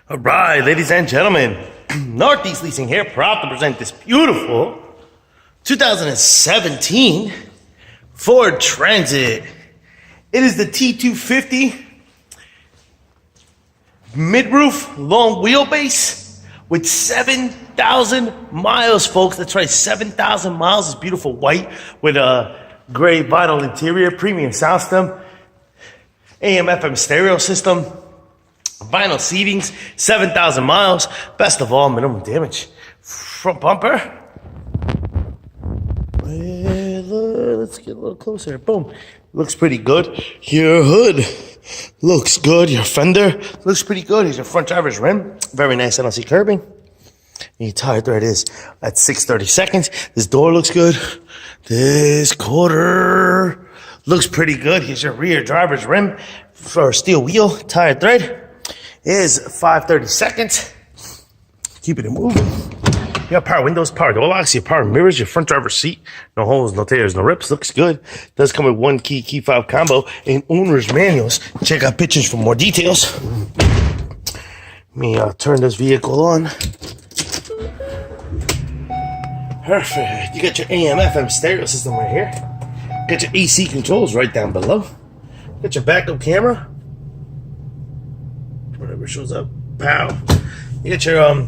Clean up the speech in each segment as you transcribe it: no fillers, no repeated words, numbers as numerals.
All right, ladies and gentlemen, Northeast Leasing here, proud to present this beautiful 2017 Ford Transit. It is the T-250 mid-roof, long wheelbase with 7,000 miles, folks. That's right, 7,000 miles. It's beautiful white with a gray vinyl interior, premium sound system, AM/FM stereo system, vinyl seatings, 7,000 miles. Best of all, minimum damage. Front bumper. Let's get a little closer. Boom. Looks pretty good. Your hood looks good. Your fender looks pretty good. Here's your front driver's rim. Very nice. I don't see curbing. And your tire thread is at 6/32. This door looks good. This quarter looks pretty good. Here's your rear driver's rim for steel wheel. Tire thread is 5/32. Keeping it moving. You got power windows, power door locks, your power mirrors, your front driver's seat. No holes, no tears, no rips. Looks good. Does come with one key fob combo, and owner's manuals. Check out pictures for more details. Let me turn this vehicle on. Perfect. You got your AM/FM stereo system right here. Got your AC controls right down below. Got your backup camera. Whatever shows up. Pow. You got your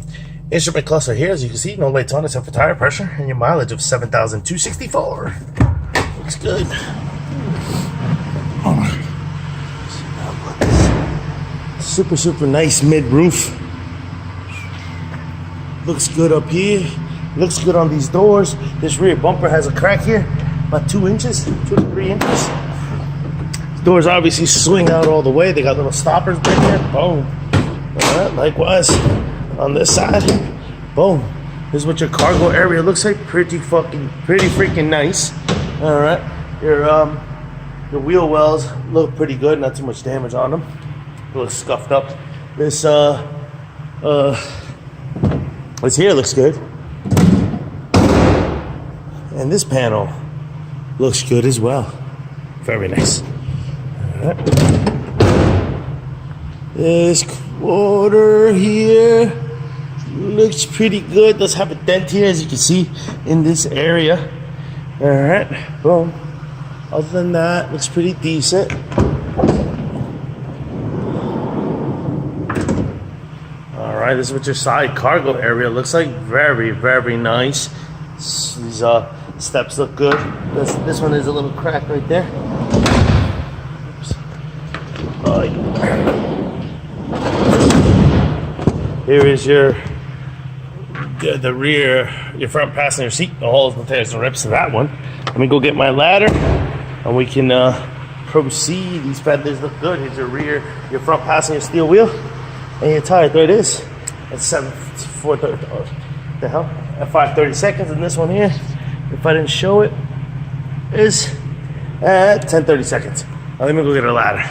instrument cluster here, as you can see. No lights on except for tire pressure, and your mileage of 7,264. Looks good. Super nice mid-roof. Looks good up here. Looks good on these doors. This rear bumper has a crack here, about 2 inches, 2 to 3 inches. Doors obviously swing out all the way. They got little stoppers right there. Boom. All right, likewise on this side. Boom. This is what your cargo area looks like. Pretty freaking nice. All right. Your wheel wells look pretty good. Not too much damage on them. It looks scuffed up. This here looks good. And this panel looks good as well. Very nice. All right. This quarter here looks pretty good. Does have a dent here, as you can see in this area. All right. Boom. Other than that, looks pretty decent. All right. This is what your side cargo area looks like. Very nice. These steps look good. This one is a little crack right there. Oops. Here is the rear, your front passenger seat. The holes, no tears, no rips to that one. Let me go get my ladder, and we can proceed. These fenders look good. Here's your front passenger steel wheel, and your tire thread is at 5/32, and this one here, if I didn't show it, is at 10/32. Now let me go get a ladder.